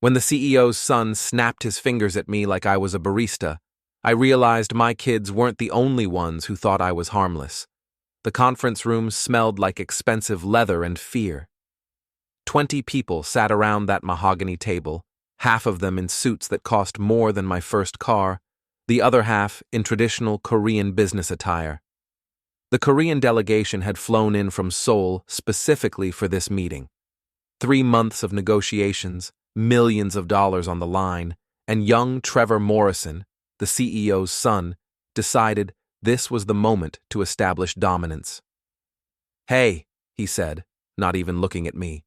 When the CEO's son snapped his fingers at me like I was a barista, I realized my kids weren't the only ones who thought I was harmless. The conference room smelled like expensive leather and fear. 20 people sat around that mahogany table, half of them in suits that cost more than my first car, the other half in traditional Korean business attire. The Korean delegation had flown in from Seoul specifically for this meeting. 3 months of negotiations, millions of dollars on the line, and young Trevor Morrison, the CEO's son, decided this was the moment to establish dominance. "Hey," he said, not even looking at me,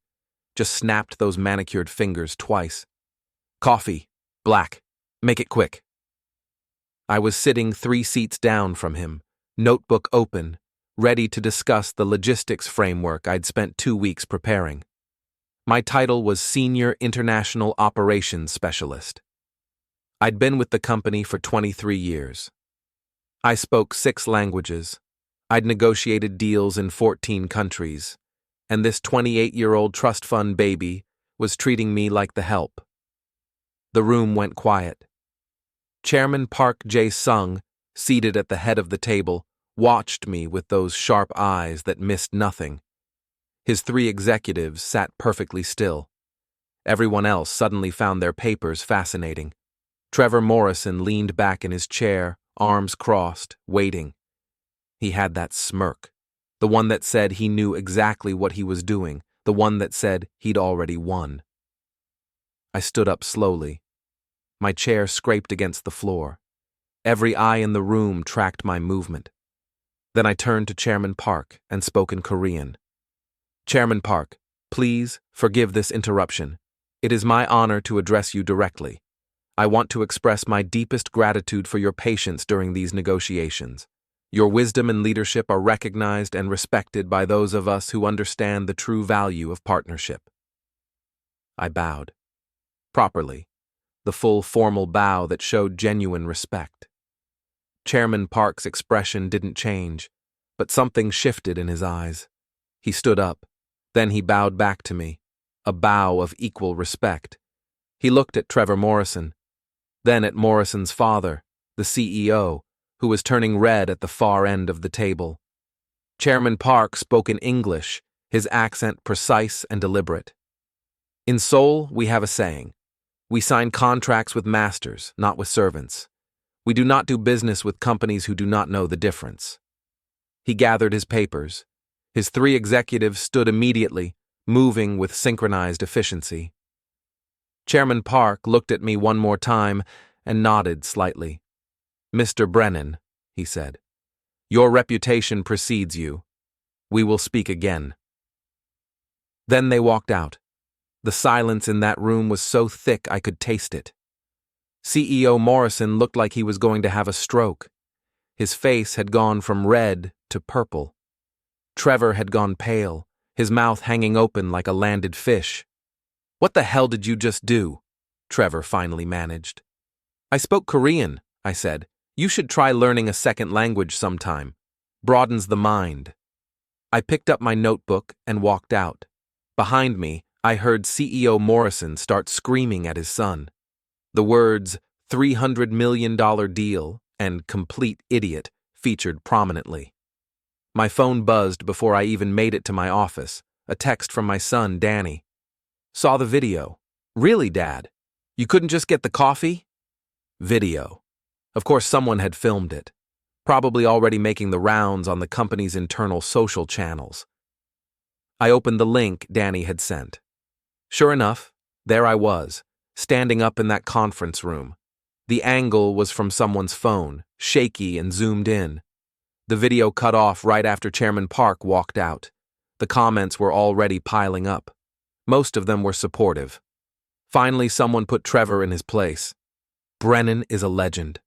just snapped those manicured fingers twice. "Coffee, black, make it quick." I was sitting 3 seats down from him, notebook open, ready to discuss the logistics framework I'd spent 2 weeks preparing. My title was Senior International Operations Specialist. I'd been with the company for 23 years. I spoke 6 languages. I'd negotiated deals in 14 countries, and this 28-year-old trust fund baby was treating me like the help. The room went quiet. Chairman Park Jae-sung, seated at the head of the table, watched me with those sharp eyes that missed nothing. His 3 executives sat perfectly still. Everyone else suddenly found their papers fascinating. Trevor Morrison leaned back in his chair, arms crossed, waiting. He had that smirk, the one that said he knew exactly what he was doing, the one that said he'd already won. I stood up slowly. My chair scraped against the floor. Every eye in the room tracked my movement. Then I turned to Chairman Park and spoke in Korean. "Chairman Park, please forgive this interruption. It is my honor to address you directly. I want to express my deepest gratitude for your patience during these negotiations. Your wisdom and leadership are recognized and respected by those of us who understand the true value of partnership." I bowed. Properly. The full formal bow that showed genuine respect. Chairman Park's expression didn't change, but something shifted in his eyes. He stood up. Then he bowed back to me, a bow of equal respect. He looked at Trevor Morrison, then at Morrison's father, the CEO, who was turning red at the far end of the table. Chairman Park spoke in English, his accent precise and deliberate. "In Seoul, we have a saying. We sign contracts with masters, not with servants. We do not do business with companies who do not know the difference." He gathered his papers. His 3 executives stood immediately, moving with synchronized efficiency. Chairman Park looked at me one more time and nodded slightly. "Mr. Brennan," he said, "your reputation precedes you. We will speak again." Then they walked out. The silence in that room was so thick I could taste it. CEO Morrison looked like he was going to have a stroke. His face had gone from red to purple. Trevor had gone pale, his mouth hanging open like a landed fish. "What the hell did you just do?" Trevor finally managed. "I spoke Korean," I said. "You should try learning a second language sometime. Broadens the mind." I picked up my notebook and walked out. Behind me, I heard CEO Morrison start screaming at his son. The words $300 million deal and complete idiot featured prominently. My phone buzzed before I even made it to my office, a text from my son, Danny. "Saw the video. Really, Dad? You couldn't just get the coffee?" Video. Of course, someone had filmed it, probably already making the rounds on the company's internal social channels. I opened the link Danny had sent. Sure enough, there I was, standing up in that conference room. The angle was from someone's phone, shaky and zoomed in. The video cut off right after Chairman Park walked out. The comments were already piling up. Most of them were supportive. Finally, someone put Trevor in his place. "Brennan is a legend.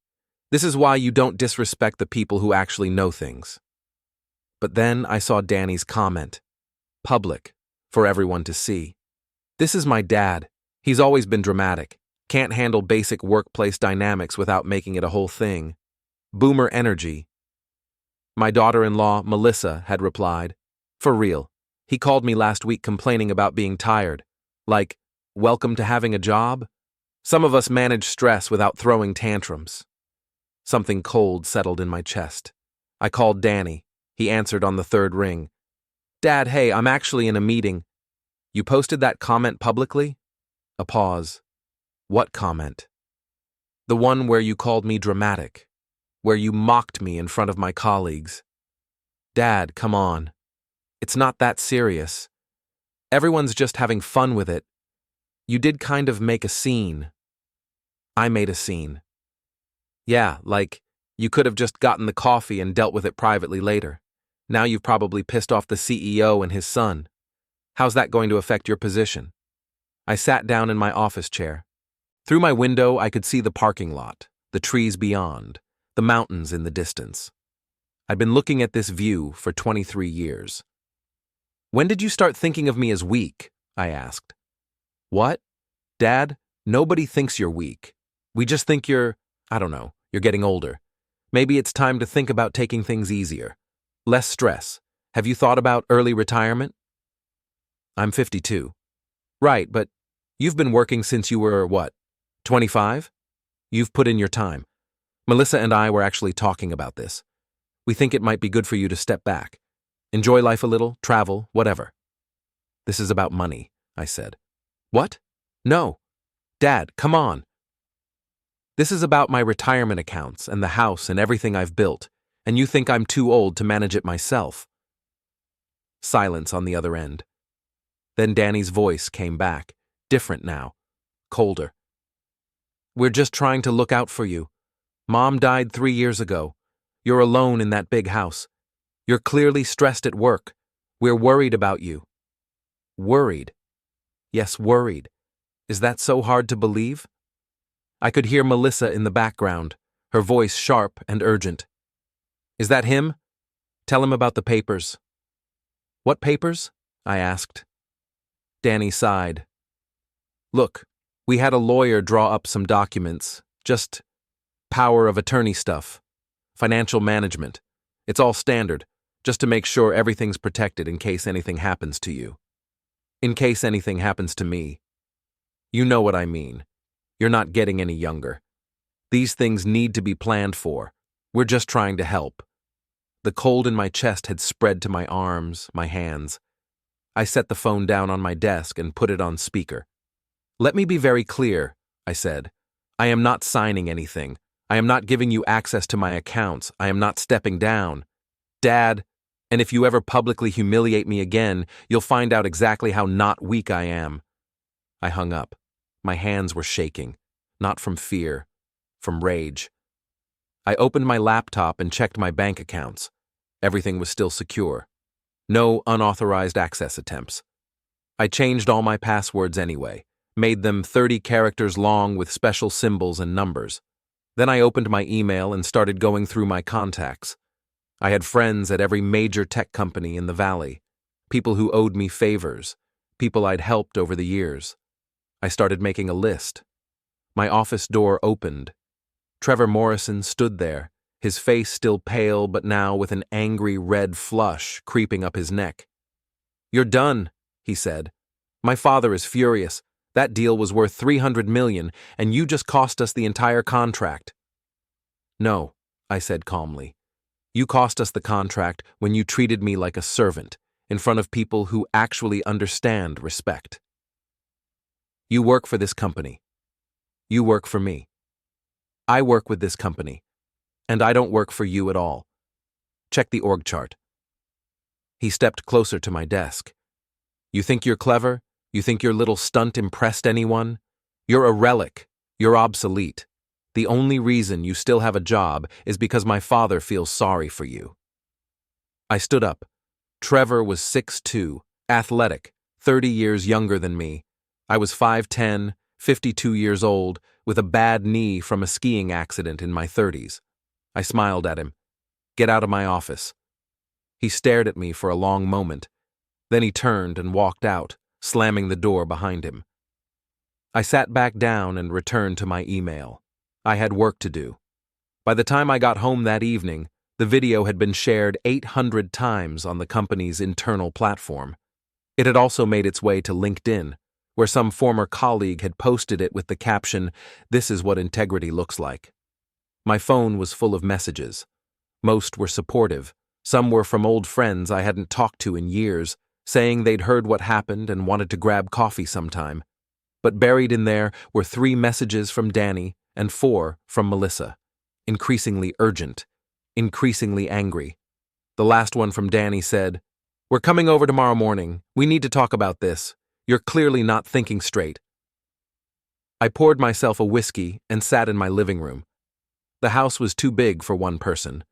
This is why you don't disrespect the people who actually know things." But then I saw Danny's comment. Public, for everyone to see. "This is my dad. He's always been dramatic. Can't handle basic workplace dynamics without making it a whole thing. Boomer energy." My daughter-in-law, Melissa, had replied, "For real. He called me last week complaining about being tired. Like, welcome to having a job? Some of us manage stress without throwing tantrums. Something cold settled in my chest. I called Danny. He answered on the third ring. Dad, hey, I'm actually in a meeting. You posted that comment publicly? A pause. What comment? The one where you called me dramatic, where you mocked me in front of my colleagues. Dad, come on. It's not that serious. Everyone's just having fun with it. You did kind of make a scene. I made a scene. Yeah, like, you could have just gotten the coffee and dealt with it privately later. Now you've probably pissed off the CEO and his son. How's that going to affect your position? I sat down in my office chair. Through my window, I could see the parking lot, the trees beyond, the mountains in the distance. I'd been looking at this view for 23 years. When did you start thinking of me as weak? I asked. What? Dad, nobody thinks you're weak. We just think you're getting older. Maybe it's time to think about taking things easier. Less stress. Have you thought about early retirement? I'm 52. Right, but you've been working since you were, 25? You've put in your time. Melissa and I were actually talking about this. We think it might be good for you to step back. Enjoy life a little, travel, whatever. This is about money, I said. What? No. Dad, come on. This is about my retirement accounts and the house and everything I've built, and you think I'm too old to manage it myself. Silence on the other end. Then Danny's voice came back, different now, colder. We're just trying to look out for you. Mom died 3 years ago. You're alone in that big house. You're clearly stressed at work. We're worried about you. Worried? Yes, worried. Is that so hard to believe? I could hear Melissa in the background, her voice sharp and urgent. Is that him? Tell him about the papers. What papers? I asked. Danny sighed. Look, we had a lawyer draw up some documents, just power of attorney stuff, financial management. It's all standard, just to make sure everything's protected in case anything happens to you. In case anything happens to me. You know what I mean. You're not getting any younger. These things need to be planned for. We're just trying to help. The cold in my chest had spread to my arms, my hands. I set the phone down on my desk and put it on speaker. Let me be very clear, I said. I am not signing anything. I am not giving you access to my accounts. I am not stepping down. Dad, and if you ever publicly humiliate me again, you'll find out exactly how not weak I am. I hung up. My hands were shaking, not from fear, from rage. I opened my laptop and checked my bank accounts. Everything was still secure. No unauthorized access attempts. I changed all my passwords anyway, made them 30 characters long with special symbols and numbers. Then I opened my email and started going through my contacts. I had friends at every major tech company in the valley, people who owed me favors, people I'd helped over the years. I started making a list. My office door opened. Trevor Morrison stood there, his face still pale but now with an angry red flush creeping up his neck. You're done, he said. My father is furious. That deal was worth $300 million, and you just cost us the entire contract. No, I said calmly. You cost us the contract when you treated me like a servant, in front of people who actually understand respect. You work for this company. You work for me. I work with this company, and I don't work for you at all. Check the org chart. He stepped closer to my desk. You think you're clever? You think your little stunt impressed anyone? You're a relic. You're obsolete. The only reason you still have a job is because my father feels sorry for you. I stood up. Trevor was 6'2", athletic, 30 years younger than me. I was 5'10", 52 years old, with a bad knee from a skiing accident in my 30s. I smiled at him. Get out of my office. He stared at me for a long moment. Then he turned and walked out, slamming the door behind him. I sat back down and returned to my email. I had work to do. By the time I got home that evening, the video had been shared 800 times on the company's internal platform. It had also made its way to LinkedIn, where some former colleague had posted it with the caption, "This is what integrity looks like." My phone was full of messages. Most were supportive. Some were from old friends I hadn't talked to in years, saying they'd heard what happened and wanted to grab coffee sometime. But buried in there were 3 messages from Danny and 4 from Melissa. Increasingly urgent, increasingly angry. The last one from Danny said, "We're coming over tomorrow morning. We need to talk about this. You're clearly not thinking straight." I poured myself a whiskey and sat in my living room. The house was too big for one person.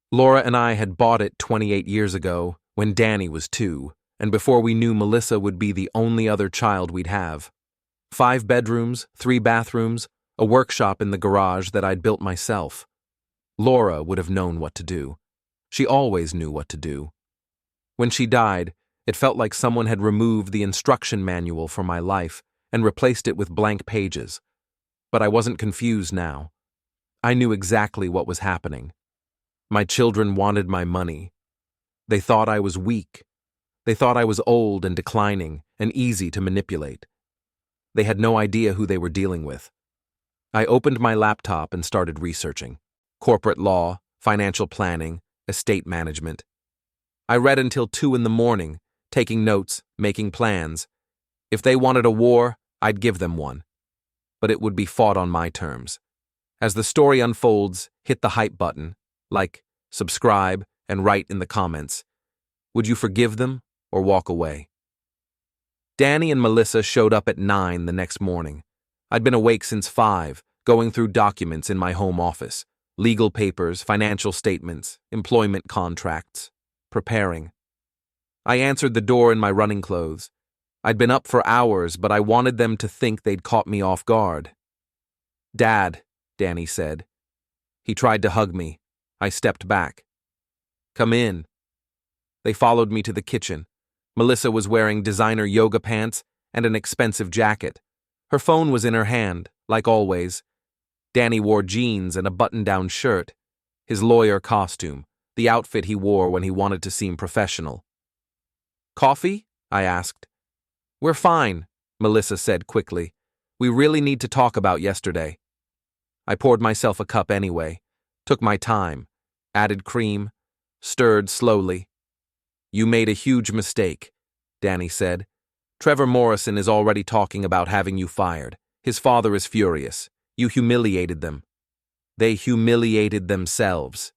Laura and I had bought it 28 years ago, when Danny was 2, and before we knew Melissa would be the only other child we'd have. 5 bedrooms, 3 bathrooms, a workshop in the garage that I'd built myself. Laura would have known what to do. She always knew what to do. When she died, it felt like someone had removed the instruction manual for my life and replaced it with blank pages. But I wasn't confused now. I knew exactly what was happening. My children wanted my money. They thought I was weak. They thought I was old and declining and easy to manipulate. They had no idea who they were dealing with. I opened my laptop and started researching. Corporate law, financial planning, estate management. I read until 2 in the morning, taking notes, making plans. If they wanted a war, I'd give them one. But it would be fought on my terms. As the story unfolds, hit the hype button, like, subscribe, and write in the comments. Would you forgive them or walk away? Danny and Melissa showed up at 9 the next morning. I'd been awake since 5, going through documents in my home office, legal papers, financial statements, employment contracts, preparing. I answered the door in my running clothes. I'd been up for hours, but I wanted them to think they'd caught me off guard. "Dad," Danny said. He tried to hug me. I stepped back. "Come in." They followed me to the kitchen. Melissa was wearing designer yoga pants and an expensive jacket. Her phone was in her hand, like always. Danny wore jeans and a button-down shirt. His lawyer costume, the outfit he wore when he wanted to seem professional. "Coffee?" I asked. "We're fine," Melissa said quickly. "We really need to talk about yesterday." I poured myself a cup anyway, took my time, added cream, stirred slowly. "You made a huge mistake," Danny said. "Trevor Morrison is already talking about having you fired. His father is furious. You humiliated them." "They humiliated themselves."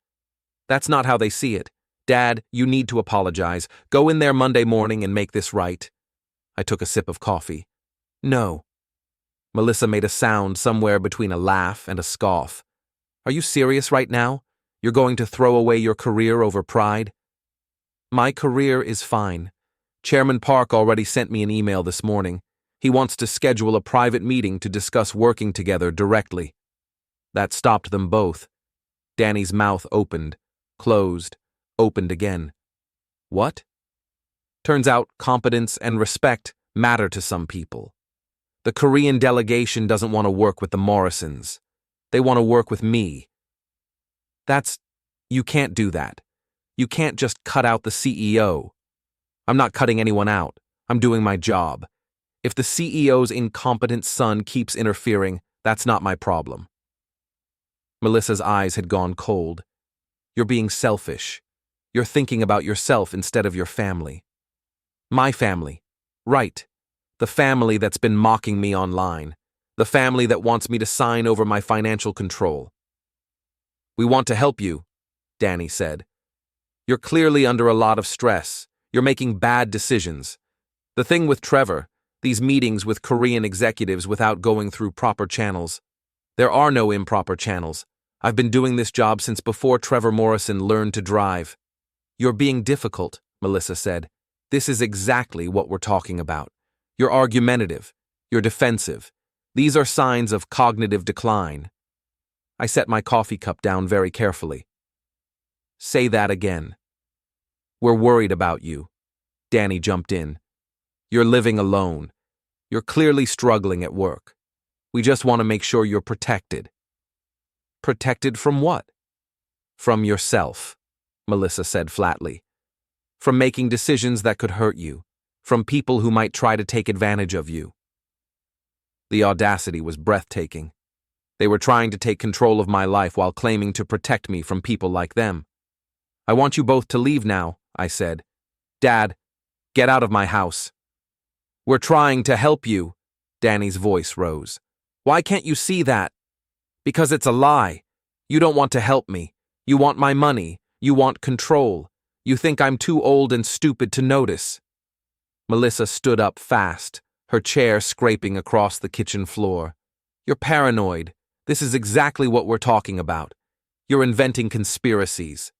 "That's not how they see it. Dad, you need to apologize. Go in there Monday morning and make this right." I took a sip of coffee. "No." Melissa made a sound somewhere between a laugh and a scoff. "Are you serious right now? You're going to throw away your career over pride?" "My career is fine. Chairman Park already sent me an email this morning. He wants to schedule a private meeting to discuss working together directly." That stopped them both. Danny's mouth opened, closed, opened again. "What?" Turns out competence and respect matter to some people. The Korean delegation doesn't want to work with the Morrisons. They want to work with me. You can't do that. You can't just cut out the CEO. I'm not cutting anyone out. I'm doing my job. If the CEO's incompetent son keeps interfering, that's not my problem. Melissa's eyes had gone cold. "You're being selfish. You're thinking about yourself instead of your family." "My family. Right. The family that's been mocking me online. The family that wants me to sign over my financial control." "We want to help you," Danny said. "You're clearly under a lot of stress. You're making bad decisions. The thing with Trevor, these meetings with Korean executives without going through proper channels. There are no improper channels. I've been doing this job since before Trevor Morrison learned to drive." "You're being difficult," Melissa said. "This is exactly what we're talking about. You're argumentative. You're defensive. These are signs of cognitive decline." I set my coffee cup down very carefully. "Say that again." "We're worried about you." Danny jumped in. "You're living alone. You're clearly struggling at work. We just want to make sure you're protected." "Protected from what?" "From yourself," Melissa said flatly. "From making decisions that could hurt you. from people who might try to take advantage of you. The audacity was breathtaking. They were trying to take control of my life while claiming to protect me from people like them. I want you both to leave now, I said. Dad, get out of my house. We're trying to help you, Danny's voice rose. Why can't you see that? Because it's a lie. You don't want to help me. You want my money. You want control. You think I'm too old and stupid to notice. Melissa stood up fast, her chair scraping across the kitchen floor. You're paranoid. This is exactly what we're talking about. You're inventing conspiracies.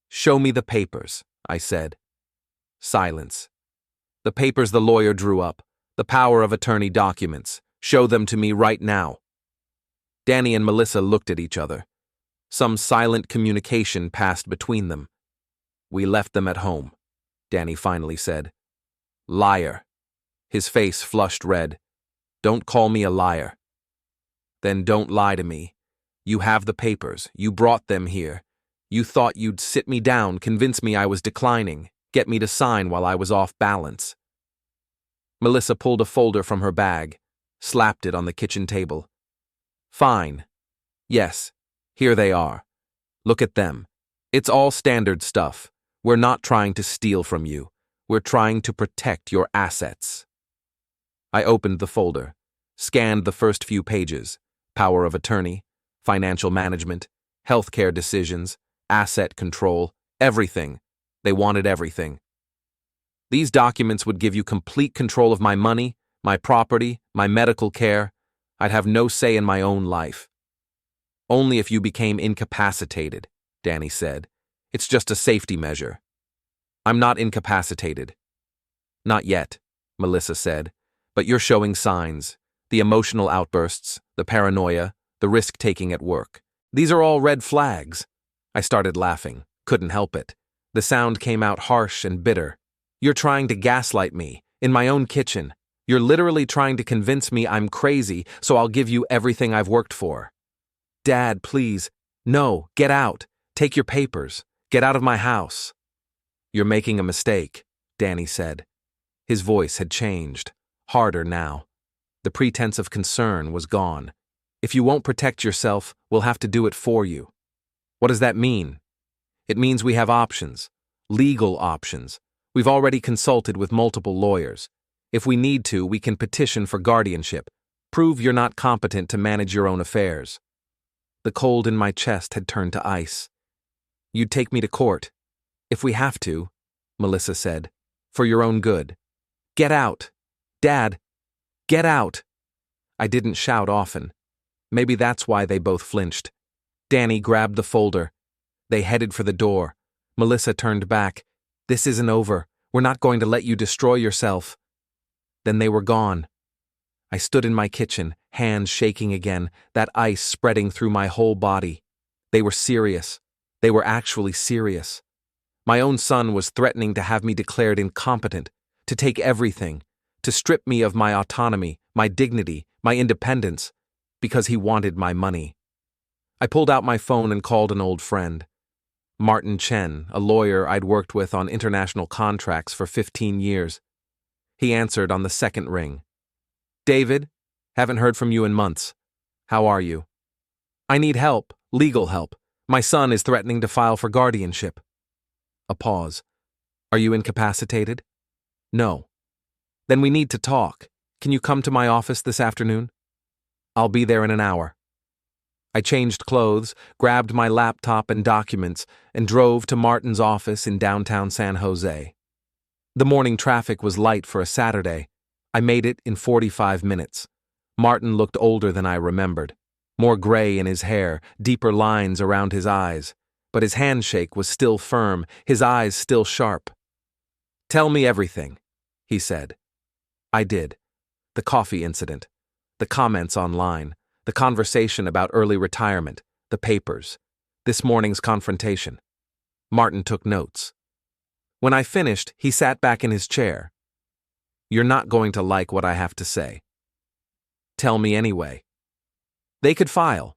Show me the papers, I said. Silence. The papers the lawyer drew up, the power of attorney documents. Show them to me right now. Danny and Melissa looked at each other. Some silent communication passed between them. We left them at home, Danny finally said. Liar. His face flushed red. Don't call me a liar. Then don't lie to me. You have the papers. You brought them here. You thought you'd sit me down, convince me I was declining, get me to sign while I was off balance. Melissa pulled a folder from her bag, slapped it on the kitchen table. Fine. Yes, here they are. Look at them. It's all standard stuff. We're not trying to steal from you. We're trying to protect your assets. I opened the folder, scanned the first few pages. Power of attorney, financial management, healthcare decisions, asset control, everything. They wanted everything. These documents would give you complete control of my money, my property, my medical care. I'd have no say in my own life. Only if you became incapacitated, Danny said. It's just a safety measure. I'm not incapacitated. Not yet, Melissa said, but you're showing signs. The emotional outbursts, the paranoia, the risk-taking at work. These are all red flags. I started laughing, couldn't help it. The sound came out harsh and bitter. You're trying to gaslight me, in my own kitchen. You're literally trying to convince me I'm crazy, so I'll give you everything I've worked for. Dad, please. No, get out. Take your papers. Get out of my house. You're making a mistake, Danny said. His voice had changed, harder now. The pretense of concern was gone. If you won't protect yourself, we'll have to do it for you. What does that mean? It means we have options, legal options. We've already consulted with multiple lawyers. If we need to, we can petition for guardianship, prove you're not competent to manage your own affairs. The cold in my chest had turned to ice. You'd take me to court. If we have to, Melissa said, for your own good. Get out. Dad. Get out! I didn't shout often. Maybe that's why they both flinched. Danny grabbed the folder. They headed for the door. Melissa turned back. This isn't over. We're not going to let you destroy yourself. Then they were gone. I stood in my kitchen, hands shaking again, that ice spreading through my whole body. They were serious. They were actually serious. My own son was threatening to have me declared incompetent, to take everything, to strip me of my autonomy, my dignity, my independence, because he wanted my money. I pulled out my phone and called an old friend. Martin Chen, a lawyer I'd worked with on international contracts for 15 years. He answered on the second ring. David, haven't heard from you in months. How are you? I need help, legal help. My son is threatening to file for guardianship. A pause. Are you incapacitated? No. Then we need to talk. Can you come to my office this afternoon? I'll be there in an hour. I changed clothes, grabbed my laptop and documents, and drove to Martin's office in downtown San Jose. The morning traffic was light for a Saturday. I made it in 45 minutes. Martin looked older than I remembered. More gray in his hair, deeper lines around his eyes. But his handshake was still firm, his eyes still sharp. Tell me everything, he said. I did. The coffee incident, the comments online, the conversation about early retirement, the papers, this morning's confrontation. Martin took notes. When I finished, he sat back in his chair. You're not going to like what I have to say. Tell me anyway. They could file.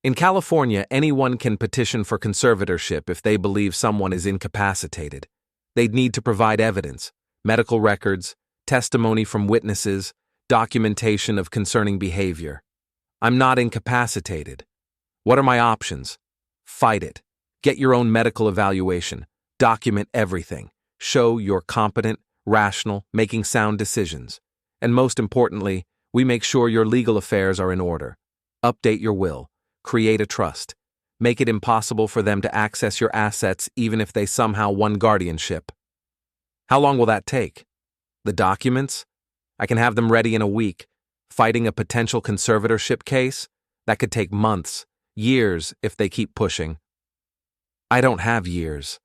In California, anyone can petition for conservatorship if they believe someone is incapacitated. They'd need to provide evidence, medical records, testimony from witnesses, documentation of concerning behavior. I'm not incapacitated. What are my options? Fight it. Get your own medical evaluation. Document everything. Show you're competent, rational, making sound decisions. And most importantly, we make sure your legal affairs are in order. Update your will. Create a trust. Make it impossible for them to access your assets even if they somehow won guardianship. How long will that take? The documents? I can have them ready in a week. Fighting a potential conservatorship case? That could take months, years if they keep pushing. I don't have years.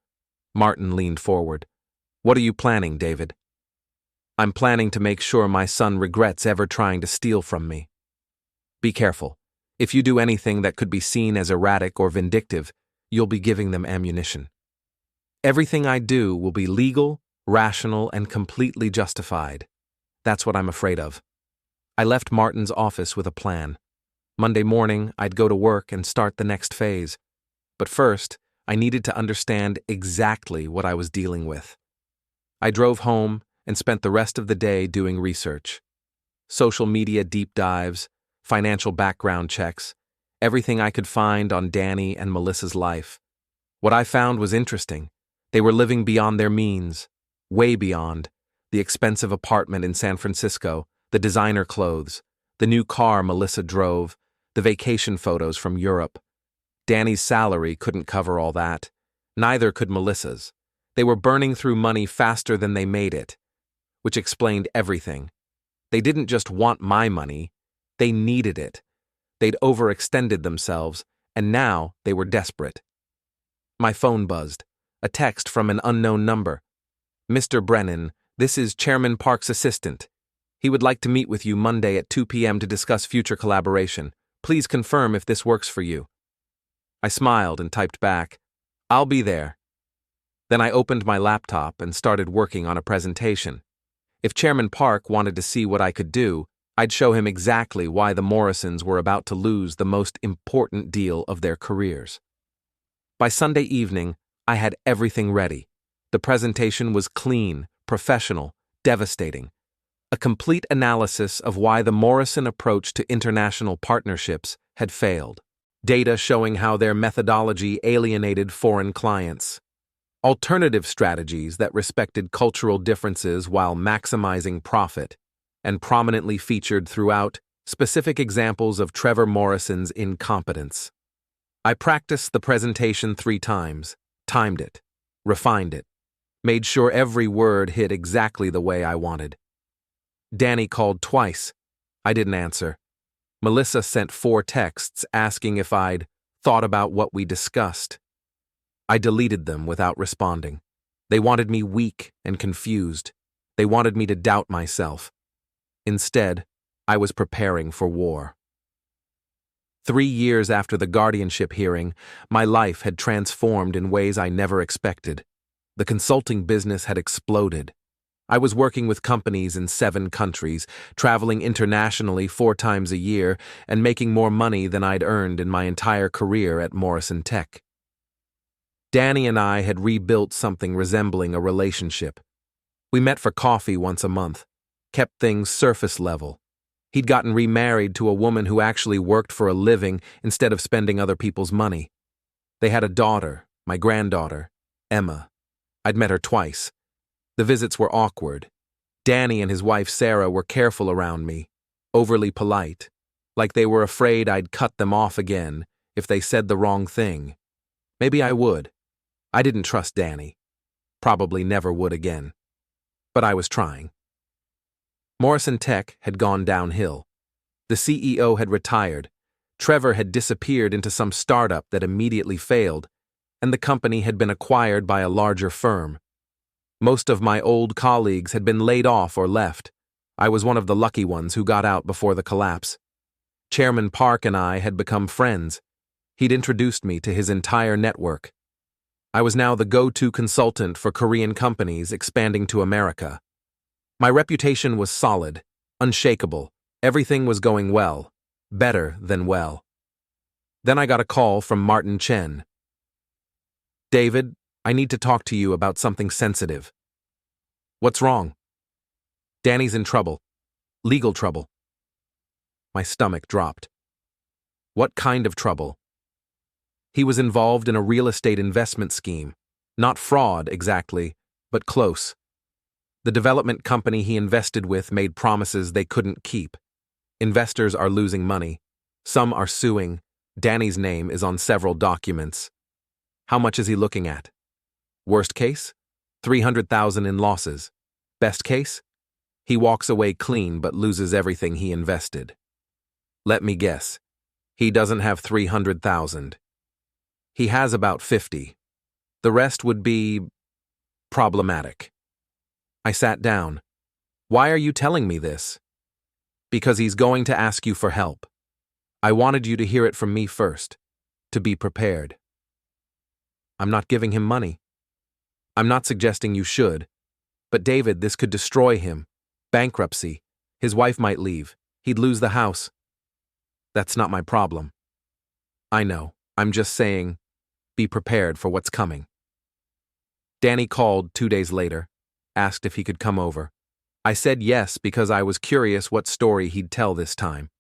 Martin leaned forward. What are you planning, David? I'm planning to make sure my son regrets ever trying to steal from me. Be careful. If you do anything that could be seen as erratic or vindictive, you'll be giving them ammunition. Everything I do will be legal, rational, and completely justified. That's what I'm afraid of. I left Martin's office with a plan. Monday morning, I'd go to work and start the next phase. But first, I needed to understand exactly what I was dealing with. I drove home and spent the rest of the day doing research. Social media deep dives, financial background checks, everything I could find on Danny and Melissa's life. What I found was interesting. They were living beyond their means, way beyond. The expensive apartment in San Francisco, the designer clothes, the new car Melissa drove, the vacation photos from Europe. Danny's salary couldn't cover all that. Neither could Melissa's. They were burning through money faster than they made it, which explained everything. They didn't just want my money, they needed it. They'd overextended themselves, and now they were desperate. My phone buzzed. A text from an unknown number. Mr. Brennan, this is Chairman Park's assistant. He would like to meet with you Monday at 2 p.m. to discuss future collaboration. Please confirm if this works for you. I smiled and typed back, I'll be there. Then I opened my laptop and started working on a presentation. If Chairman Park wanted to see what I could do, I'd show him exactly why the Morrisons were about to lose the most important deal of their careers. By Sunday evening, I had everything ready. The presentation was clean, professional, devastating. A complete analysis of why the Morrison approach to international partnerships had failed. Data showing how their methodology alienated foreign clients. Alternative strategies that respected cultural differences while maximizing profit, and prominently featured throughout specific examples of Trevor Morrison's incompetence. I practiced the presentation 3 times, timed it, refined it, made sure every word hit exactly the way I wanted. Danny called twice. I didn't answer. Melissa sent 4 texts asking if I'd thought about what we discussed. I deleted them without responding. They wanted me weak and confused. They wanted me to doubt myself. Instead, I was preparing for war. 3 years after the guardianship hearing, my life had transformed in ways I never expected. The consulting business had exploded. I was working with companies in 7 countries, traveling internationally 4 times a year, and making more money than I'd earned in my entire career at Morrison Tech. Danny and I had rebuilt something resembling a relationship. We met for coffee once a month, kept things surface level. He'd gotten remarried to a woman who actually worked for a living instead of spending other people's money. They had a daughter, my granddaughter, Emma. I'd met her twice. The visits were awkward. Danny and his wife Sarah were careful around me, overly polite, like they were afraid I'd cut them off again if they said the wrong thing. Maybe I would. I didn't trust Danny. Probably never would again. But I was trying. Morrison Tech had gone downhill. The CEO had retired. Trevor had disappeared into some startup that immediately failed, and the company had been acquired by a larger firm. Most of my old colleagues had been laid off or left. I was one of the lucky ones who got out before the collapse. Chairman Park and I had become friends. He'd introduced me to his entire network. I was now the go-to consultant for Korean companies expanding to America. My reputation was solid, unshakable. Everything was going well, better than well. Then I got a call from Martin Chen. David, I need to talk to you about something sensitive. What's wrong? Danny's in trouble. Legal trouble. My stomach dropped. What kind of trouble? He was involved in a real estate investment scheme. Not fraud, exactly, but close. The development company he invested with made promises they couldn't keep. Investors are losing money. Some are suing. Danny's name is on several documents. How much is he looking at? Worst case? 300,000 in losses. Best case? He walks away clean but loses everything he invested. Let me guess. He doesn't have 300,000. He has about 50. The rest would be problematic. I sat down. Why are you telling me this? Because he's going to ask you for help. I wanted you to hear it from me first, to be prepared. I'm not giving him money. I'm not suggesting you should. But David, this could destroy him. Bankruptcy. His wife might leave. He'd lose the house. That's not my problem. I know. I'm just saying, be prepared for what's coming. Danny called 2 days later, asked if he could come over. I said yes because I was curious what story he'd tell this time.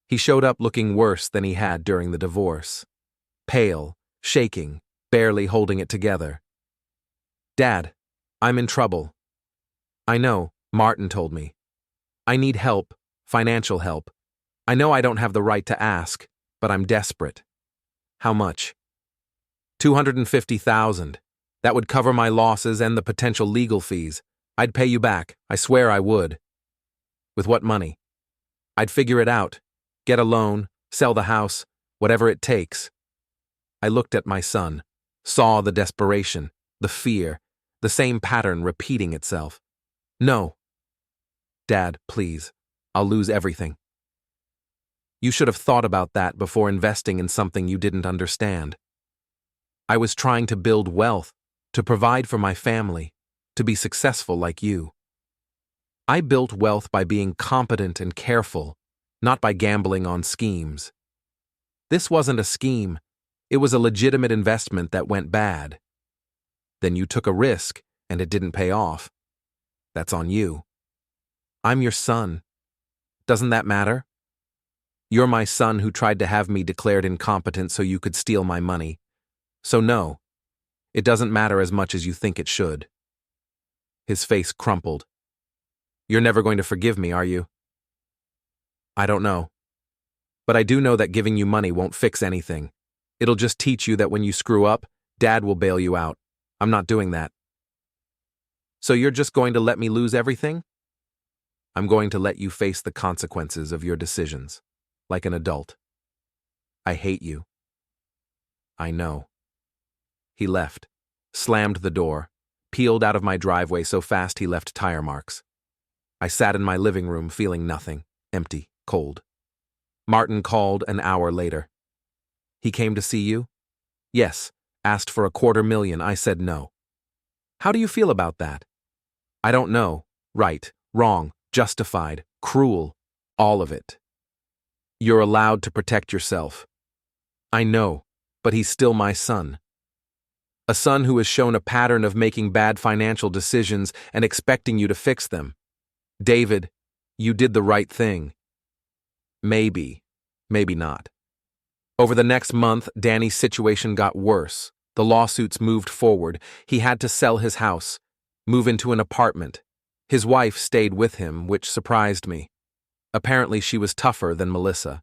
He showed up looking worse than he had during the divorce. Pale, shaking, barely holding it together. Dad, I'm in trouble. I know, Martin told me. I need help, financial help. I know I don't have the right to ask, but I'm desperate. How much? 250,000. That would cover my losses and the potential legal fees. I'd pay you back. I swear I would. With what money? I'd figure it out. Get a loan, sell the house, whatever it takes. I looked at my son, saw the desperation, the fear, the same pattern repeating itself. No. Dad, please. I'll lose everything. You should have thought about that before investing in something you didn't understand. I was trying to build wealth, to provide for my family, to be successful like you. I built wealth by being competent and careful, not by gambling on schemes. This wasn't a scheme. It was a legitimate investment that went bad. Then you took a risk, and it didn't pay off. That's on you. I'm your son. Doesn't that matter? You're my son who tried to have me declared incompetent so you could steal my money. So no, it doesn't matter as much as you think it should. His face crumpled. You're never going to forgive me, are you? I don't know. But I do know that giving you money won't fix anything. It'll just teach you that when you screw up, Dad will bail you out. I'm not doing that. So you're just going to let me lose everything? I'm going to let you face the consequences of your decisions, like an adult. I hate you. I know. He left, slammed the door, peeled out of my driveway so fast he left tire marks. I sat in my living room feeling nothing, empty, cold. Martin called an hour later. He came to see you? Yes. Asked for $250,000. I said no. How do you feel about that? I don't know. Right, wrong, justified, cruel, all of it. You're allowed to protect yourself. I know, but he's still my son. A son who has shown a pattern of making bad financial decisions and expecting you to fix them. David, you did the right thing. Maybe, maybe not. Over the next month, Danny's situation got worse. The lawsuits moved forward. He had to sell his house, move into an apartment. His wife stayed with him, which surprised me. Apparently, she was tougher than Melissa.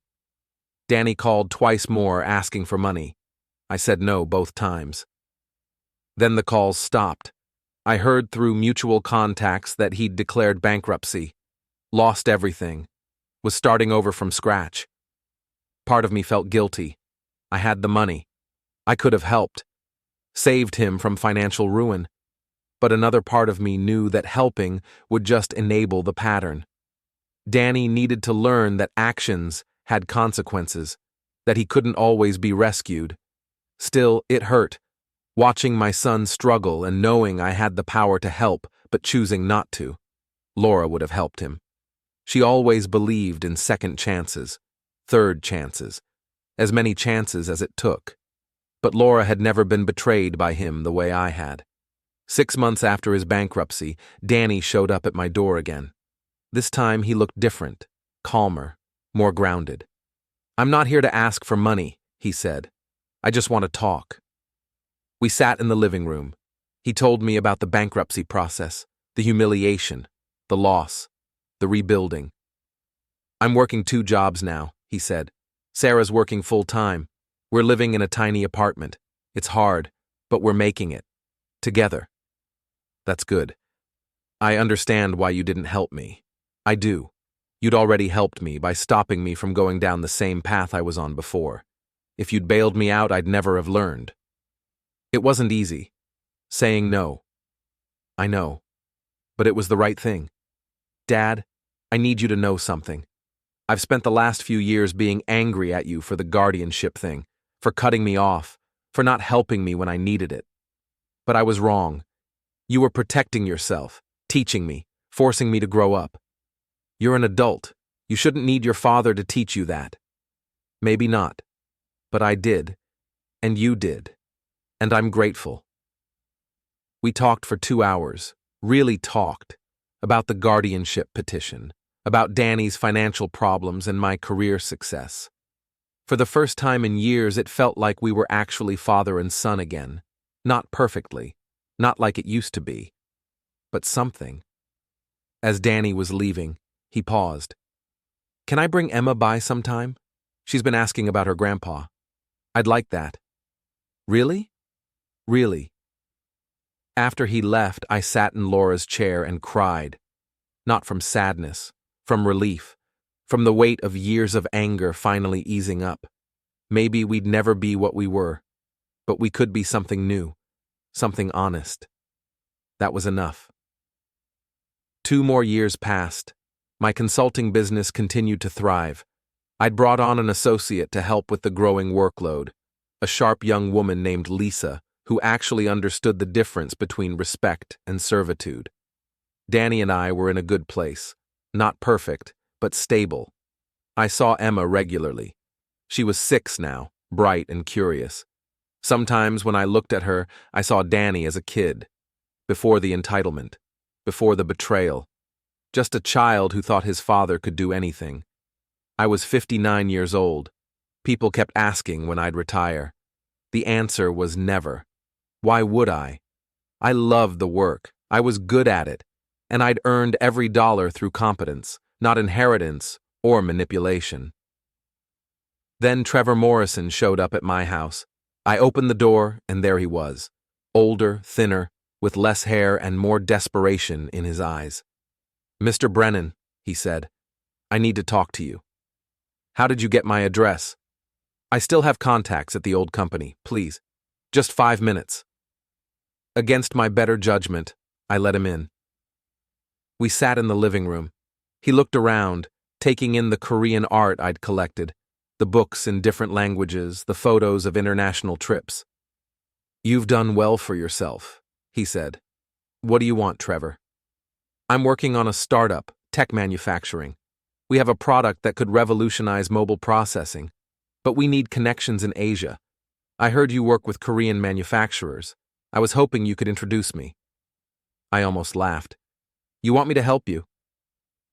Danny called twice more asking for money. I said no both times. Then the calls stopped. I heard through mutual contacts that he'd declared bankruptcy, lost everything, was starting over from scratch. Part of me felt guilty. I had the money. I could have helped, saved him from financial ruin. But another part of me knew that helping would just enable the pattern. Danny needed to learn that actions had consequences, that he couldn't always be rescued. Still, it hurt, watching my son struggle and knowing I had the power to help, but choosing not to. Laura would have helped him. She always believed in second chances, third chances, as many chances as it took. But Laura had never been betrayed by him the way I had. 6 months after his bankruptcy, Danny showed up at my door again. This time he looked different, calmer, more grounded. "I'm not here to ask for money," he said. "I just want to talk." We sat in the living room. He told me about the bankruptcy process, the humiliation, the loss, the rebuilding. "I'm working 2 jobs now," he said. "Sarah's working full-time. We're living in a tiny apartment. It's hard, but we're making it. Together." "That's good. I understand why you didn't help me. I do. You'd already helped me by stopping me from going down the same path I was on before. If you'd bailed me out, I'd never have learned." It wasn't easy. Saying no. I know. But it was the right thing. "Dad, I need you to know something. I've spent the last few years being angry at you for the guardianship thing, for cutting me off, for not helping me when I needed it. But I was wrong. You were protecting yourself, teaching me, forcing me to grow up. You're an adult. You shouldn't need your father to teach you that. Maybe not. But I did. And you did. And I'm grateful." We talked for 2 hours, really talked, about the guardianship petition, about Danny's financial problems and my career success. For the first time in years, it felt like we were actually father and son again. Not perfectly, not like it used to be, but something. As Danny was leaving, he paused. "Can I bring Emma by sometime? She's been asking about her grandpa. I'd like that." "Really?" "Really." After he left, I sat in Laura's chair and cried. Not from sadness, from relief, from the weight of years of anger finally easing up. Maybe we'd never be what we were, but we could be something new, something honest. That was enough. 2 more years passed. My consulting business continued to thrive. I'd brought on an associate to help with the growing workload, a sharp young woman named Lisa, who actually understood the difference between respect and servitude. Danny and I were in a good place. Not perfect, but stable. I saw Emma regularly. She was 6 now, bright and curious. Sometimes when I looked at her, I saw Danny as a kid. Before the entitlement. Before the betrayal. Just a child who thought his father could do anything. I was 59 years old. People kept asking when I'd retire. The answer was never. Why would I? I loved the work. I was good at it. And I'd earned every dollar through competence, not inheritance or manipulation. Then Trevor Morrison showed up at my house. I opened the door, and there he was. Older, thinner, with less hair and more desperation in his eyes. "Mr. Brennan," he said, "I need to talk to you." "How did you get my address?" "I still have contacts at the old company, please. Just 5 minutes." Against my better judgment, I let him in. We sat in the living room. He looked around, taking in the Korean art I'd collected, the books in different languages, the photos of international trips. "You've done well for yourself," he said. "What do you want, Trevor?" "I'm working on a startup, tech manufacturing. We have a product that could revolutionize mobile processing, but we need connections in Asia. I heard you work with Korean manufacturers. I was hoping you could introduce me." I almost laughed. "You want me to help you?"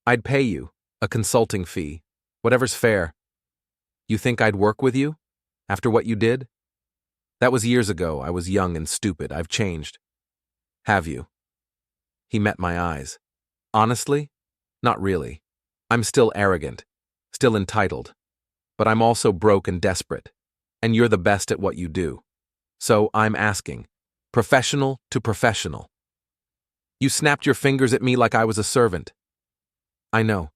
"I'd pay you, a consulting fee, whatever's fair." "You think I'd work with you? After what you did?" "That was years ago. I was young and stupid. I've changed." "Have you?" He met my eyes. "Honestly? Not really. I'm still arrogant, still entitled. But I'm also broke and desperate. And you're the best at what you do. So I'm asking, professional to professional. You snapped your fingers at me like I was a servant." "I know.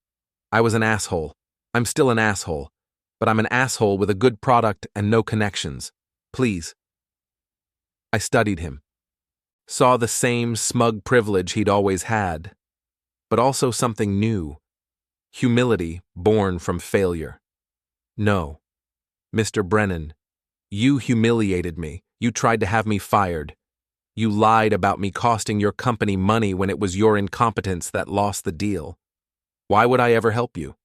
I was an asshole. I'm still an asshole. But I'm an asshole with a good product and no connections. Please." I studied him. Saw the same smug privilege he'd always had. But also something new. Humility born from failure. "No. Mr. Brennan, you humiliated me. You tried to have me fired. You lied about me costing your company money when it was your incompetence that lost the deal. Why would I ever help you?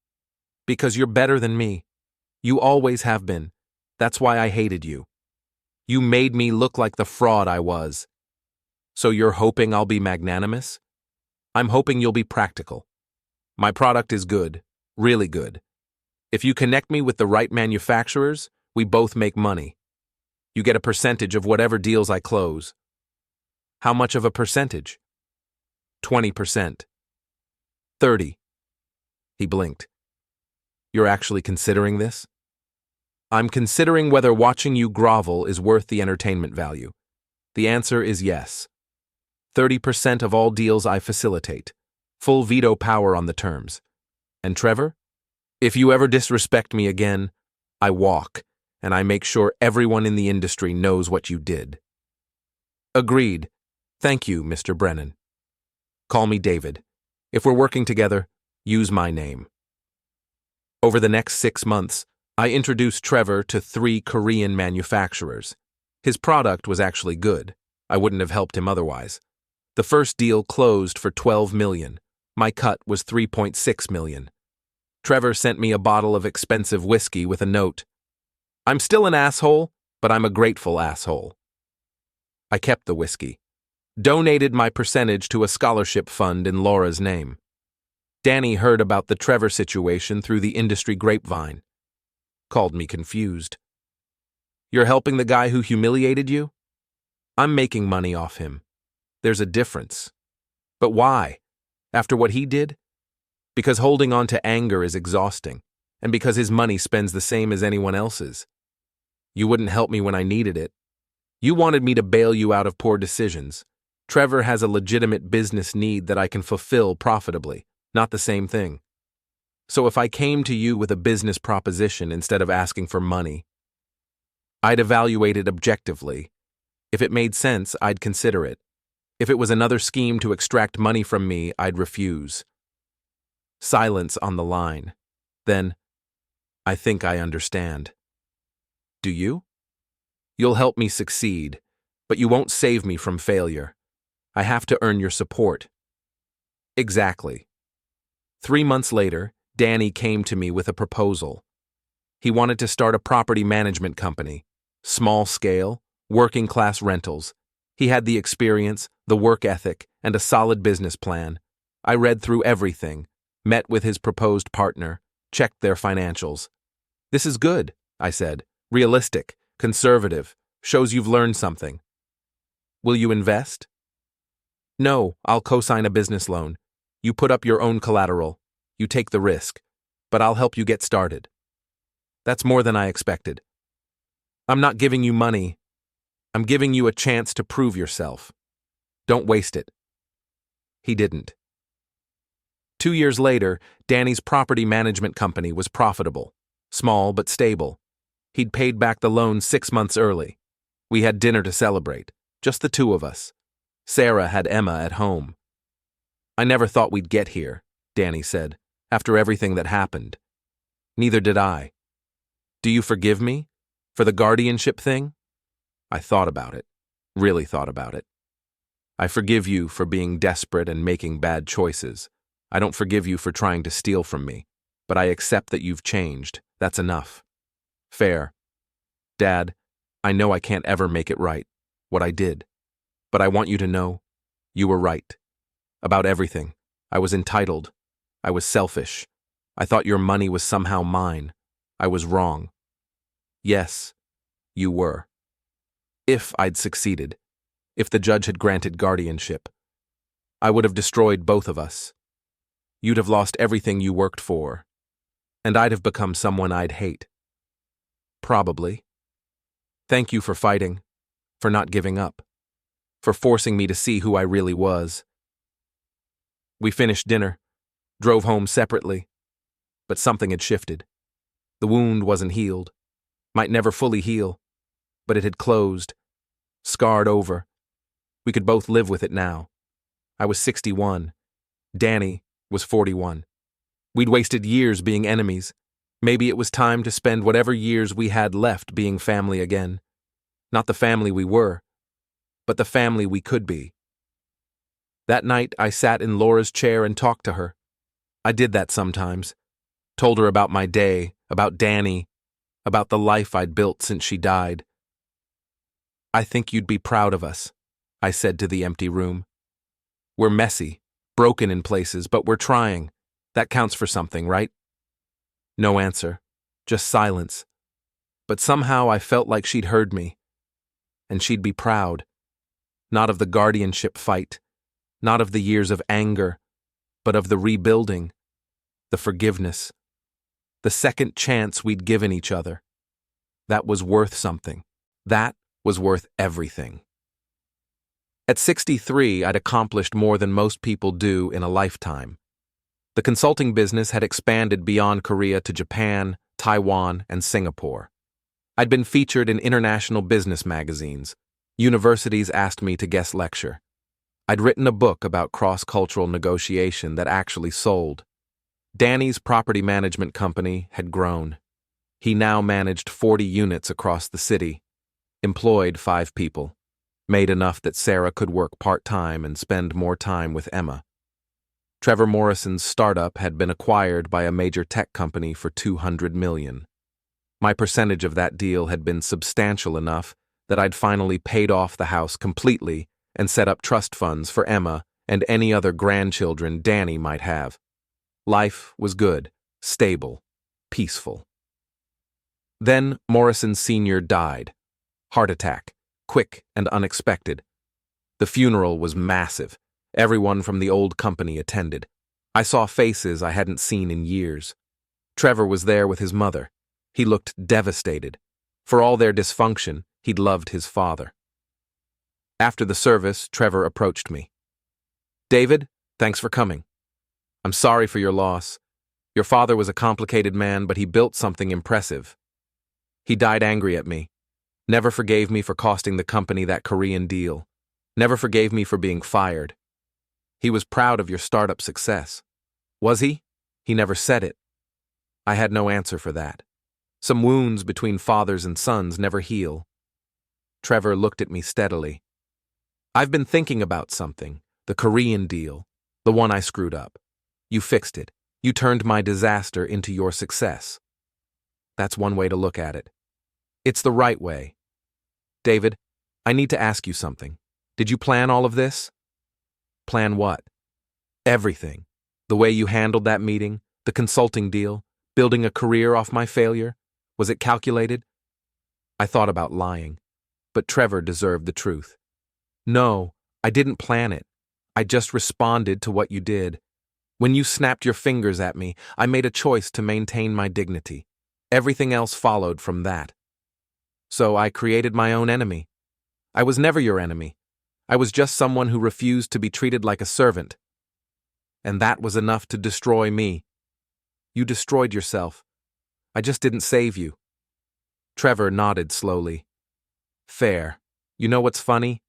Because you're better than me. You always have been. That's why I hated you. You made me look like the fraud I was." So you're hoping I'll be magnanimous? I'm hoping you'll be practical. My product is good, really good. If you connect me with the right manufacturers, we both make money. You get a percentage of whatever deals I close. How much of a percentage? 20%. 30. He blinked. You're actually considering this? I'm considering whether watching you grovel is worth the entertainment value. The answer is yes. 30% of all deals I facilitate. Full veto power on the terms. And Trevor? If you ever disrespect me again, I walk, and I make sure everyone in the industry knows what you did. Agreed. Thank you, Mr. Brennan. Call me David. If we're working together, use my name. Over the next 6 months, I introduced Trevor to 3 Korean manufacturers. His product was actually good. I wouldn't have helped him otherwise. The first deal closed for $12 million. My cut was $3.6 million. Trevor sent me a bottle of expensive whiskey with a note. I'm still an asshole, but I'm a grateful asshole. I kept the whiskey. Donated my percentage to a scholarship fund in Laura's name. Danny heard about the Trevor situation through the industry grapevine. Called me confused. You're helping the guy who humiliated you? I'm making money off him. There's a difference. But why? After what he did? Because holding on to anger is exhausting, and because his money spends the same as anyone else's. You wouldn't help me when I needed it. You wanted me to bail you out of poor decisions. Trevor has a legitimate business need that I can fulfill profitably, not the same thing. So if I came to you with a business proposition instead of asking for money, I'd evaluate it objectively. If it made sense, I'd consider it. If it was another scheme to extract money from me, I'd refuse. Silence on the line. Then, I think I understand. Do you? You'll help me succeed, but you won't save me from failure. I have to earn your support. Exactly. 3 months later, Danny came to me with a proposal. He wanted to start a property management company. Small scale, working class rentals. He had the experience, the work ethic, and a solid business plan. I read through everything, met with his proposed partner, checked their financials. This is good, I said. Realistic, conservative, shows you've learned something. Will you invest? No, I'll co-sign a business loan. You put up your own collateral. You take the risk, but I'll help you get started. That's more than I expected. I'm not giving you money. I'm giving you a chance to prove yourself. Don't waste it. He didn't. 2 years later, Danny's property management company was profitable, small but stable. He'd paid back the loan 6 months early. We had dinner to celebrate, just the 2 of us. Sarah had Emma at home. I never thought we'd get here, Danny said, after everything that happened. Neither did I. Do you forgive me? For the guardianship thing? I thought about it, really thought about it. I forgive you for being desperate and making bad choices. I don't forgive you for trying to steal from me, but I accept that you've changed. That's enough. Fair. Dad, I know I can't ever make it right, what I did. But I want you to know, you were right. About everything. I was entitled. I was selfish. I thought your money was somehow mine. I was wrong. Yes, you were. If I'd succeeded, if the judge had granted guardianship, I would have destroyed both of us. You'd have lost everything you worked for, and I'd have become someone I'd hate. Probably. Thank you for fighting, for not giving up, for forcing me to see who I really was. We finished dinner, drove home separately, but something had shifted. The wound wasn't healed, might never fully heal, but it had closed, scarred over. We could both live with it now. I was 61. Danny was 41. We'd wasted years being enemies. Maybe it was time to spend whatever years we had left being family again. Not the family we were, but the family we could be. That night, I sat in Laura's chair and talked to her. I did that sometimes. Told her about my day, about Danny, about the life I'd built since she died. I think you'd be proud of us, I said to the empty room. We're messy, broken in places, but we're trying. That counts for something, right? No answer, just silence. But somehow I felt like she'd heard me, and she'd be proud. Not of the guardianship fight, not of the years of anger, but of the rebuilding, the forgiveness, the second chance we'd given each other. That was worth something. That was worth everything. At 63, I'd accomplished more than most people do in a lifetime. The consulting business had expanded beyond Korea to Japan, Taiwan, and Singapore. I'd been featured in international business magazines. Universities asked me to guest lecture. I'd written a book about cross-cultural negotiation that actually sold. Danny's property management company had grown. He now managed 40 units across the city, employed 5 people, made enough that Sarah could work part-time and spend more time with Emma. Trevor Morrison's startup had been acquired by a major tech company for $200 million. My percentage of that deal had been substantial enough that I'd finally paid off the house completely and set up trust funds for Emma and any other grandchildren Danny might have. Life was good, stable, peaceful. Then Morrison Sr. died. Heart attack, quick and unexpected. The funeral was massive. Everyone from the old company attended. I saw faces I hadn't seen in years. Trevor was there with his mother. He looked devastated. For all their dysfunction, he'd loved his father. After the service, Trevor approached me. David, thanks for coming. I'm sorry for your loss. Your father was a complicated man, but he built something impressive. He died angry at me. Never forgave me for costing the company that Korean deal. Never forgave me for being fired. He was proud of your startup success. Was he? He never said it. I had no answer for that. Some wounds between fathers and sons never heal. Trevor looked at me steadily. I've been thinking about something, the Korean deal, the one I screwed up. You fixed it. You turned my disaster into your success. That's one way to look at it. It's the right way. David, I need to ask you something. Did you plan all of this? Plan what? Everything. The way you handled that meeting, the consulting deal, building a career off my failure. Was it calculated? I thought about lying, but Trevor deserved the truth. No, I didn't plan it. I just responded to what you did. When you snapped your fingers at me, I made a choice to maintain my dignity. Everything else followed from that. So I created my own enemy. I was never your enemy. I was just someone who refused to be treated like a servant. And that was enough to destroy me. You destroyed yourself. I just didn't save you. Trevor nodded slowly. Fair. You know what's funny?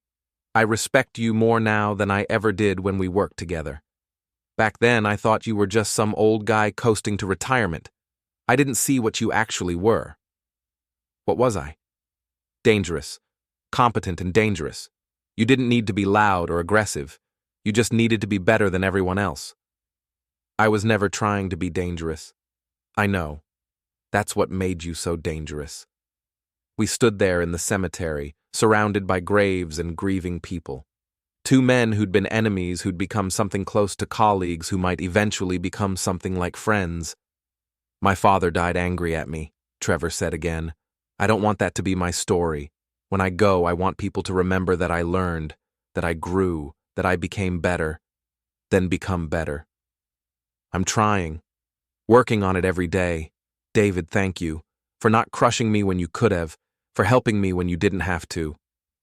I respect you more now than I ever did when we worked together. Back then, I thought you were just some old guy coasting to retirement. I didn't see what you actually were. What was I? Dangerous. Competent and dangerous. You didn't need to be loud or aggressive. You just needed to be better than everyone else. I was never trying to be dangerous. I know. That's what made you so dangerous. We stood there in the cemetery, surrounded by graves and grieving people. 2 men who'd been enemies who'd become something close to colleagues who might eventually become something like friends. My father died angry at me, Trevor said again. I don't want that to be my story. When I go, I want people to remember that I learned, that I grew, that I became better, then become better. I'm trying, working on it every day. David, thank you, for not crushing me when you could have, for helping me when you didn't have to,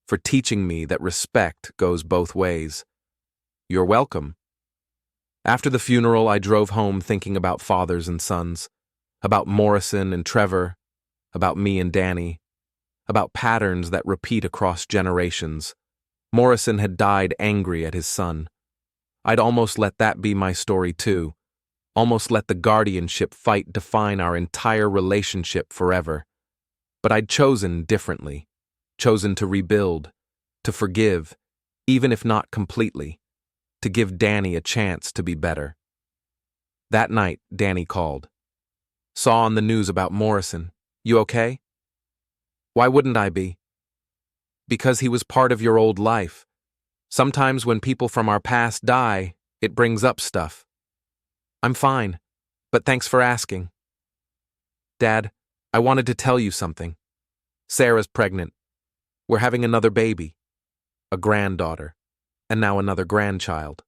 for teaching me that respect goes both ways. You're welcome. After the funeral, I drove home thinking about fathers and sons, about Morrison and Trevor, about me and Danny, about patterns that repeat across generations. Morrison had died angry at his son. I'd almost let that be my story too, almost let the guardianship fight define our entire relationship forever. But I'd chosen differently, chosen to rebuild, to forgive, even if not completely, to give Danny a chance to be better. That night, Danny called. Saw on the news about Morrison. You okay? Why wouldn't I be? Because he was part of your old life. Sometimes when people from our past die, it brings up stuff. I'm fine, but thanks for asking. Dad, I wanted to tell you something. Sarah's pregnant. We're having another baby, a granddaughter, and now another grandchild.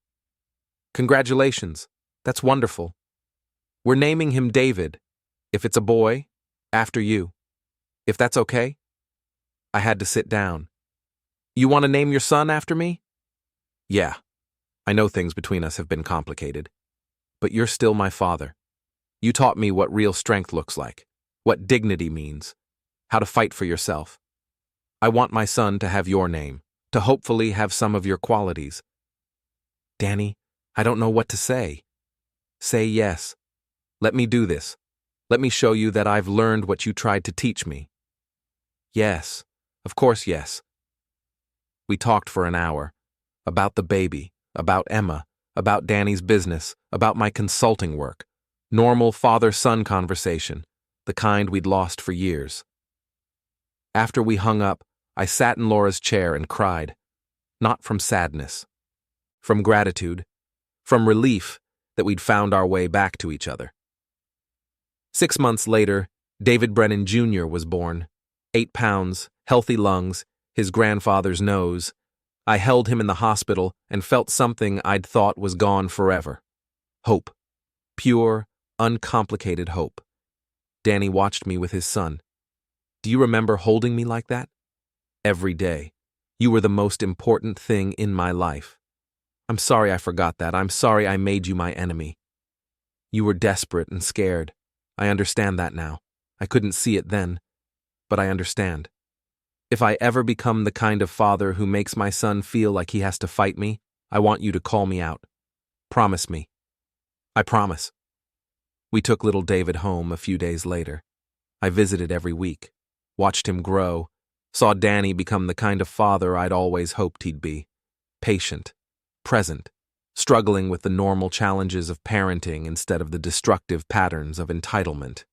Congratulations, that's wonderful. We're naming him David. If it's a boy, after you. If that's okay? I had to sit down. You want to name your son after me? Yeah, I know things between us have been complicated. But you're still my father. You taught me what real strength looks like, what dignity means, how to fight for yourself. I want my son to have your name, to hopefully have some of your qualities. Danny, I don't know what to say. Say yes. Let me do this. Let me show you that I've learned what you tried to teach me. Yes, of course yes. We talked for an hour. About the baby, about Emma, about Danny's business, about my consulting work. Normal father-son conversation, the kind we'd lost for years. After we hung up, I sat in Laura's chair and cried. Not from sadness. From gratitude. From relief that we'd found our way back to each other. 6 months later, David Brennan Jr. was born. 8 pounds, healthy lungs, his grandfather's nose. I held him in the hospital and felt something I'd thought was gone forever. Hope. Pure, uncomplicated hope. Danny watched me with his son. Do you remember holding me like that? Every day. You were the most important thing in my life. I'm sorry I forgot that. I'm sorry I made you my enemy. You were desperate and scared. I understand that now. I couldn't see it then, but I understand. If I ever become the kind of father who makes my son feel like he has to fight me, I want you to call me out. Promise me. I promise. We took little David home a few days later. I visited every week, watched him grow, saw Danny become the kind of father I'd always hoped he'd be. Patient, present, struggling with the normal challenges of parenting instead of the destructive patterns of entitlement.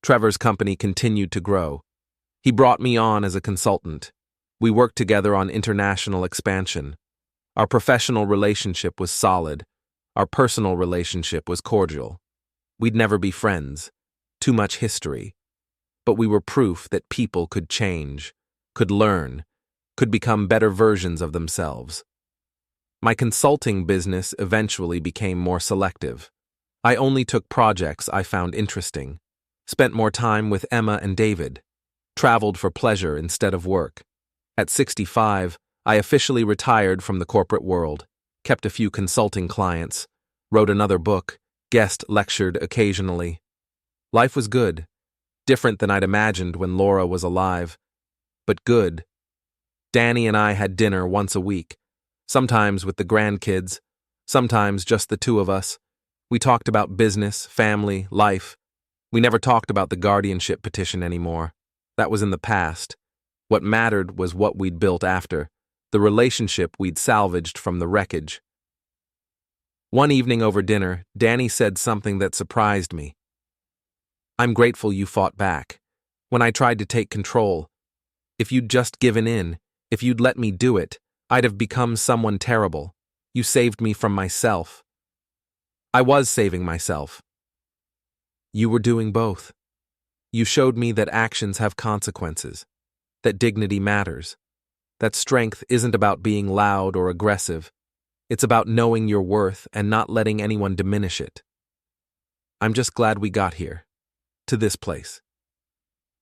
Trevor's company continued to grow. He brought me on as a consultant. We worked together on international expansion. Our professional relationship was solid. Our personal relationship was cordial. We'd never be friends. Too much history. But we were proof that people could change, could learn, could become better versions of themselves. My consulting business eventually became more selective. I only took projects I found interesting, spent more time with Emma and David, traveled for pleasure instead of work. At 65, I officially retired from the corporate world, kept a few consulting clients, wrote another book, guest lectured occasionally. Life was good, different than I'd imagined when Laura was alive, but good. Danny and I had dinner once a week, sometimes with the grandkids, sometimes just the two of us. We talked about business, family, life. We never talked about the guardianship petition anymore. That was in the past. What mattered was what we'd built after, the relationship we'd salvaged from the wreckage. One evening over dinner, Danny said something that surprised me. I'm grateful you fought back. When I tried to take control, if you'd just given in, if you'd let me do it, I'd have become someone terrible. You saved me from myself. I was saving myself. You were doing both. You showed me that actions have consequences, that dignity matters, that strength isn't about being loud or aggressive. It's about knowing your worth and not letting anyone diminish it. I'm just glad we got here, to this place.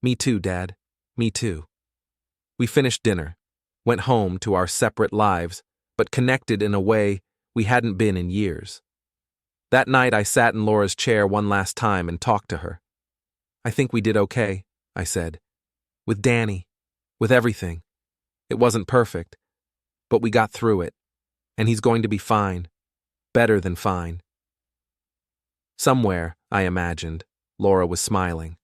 Me too, Dad. Me too. We finished dinner, went home to our separate lives, but connected in a way we hadn't been in years. That night I sat in Laura's chair one last time and talked to her. I think we did okay, I said. With Danny, with everything. It wasn't perfect, but we got through it, and he's going to be fine, better than fine. Somewhere, I imagined, Laura was smiling.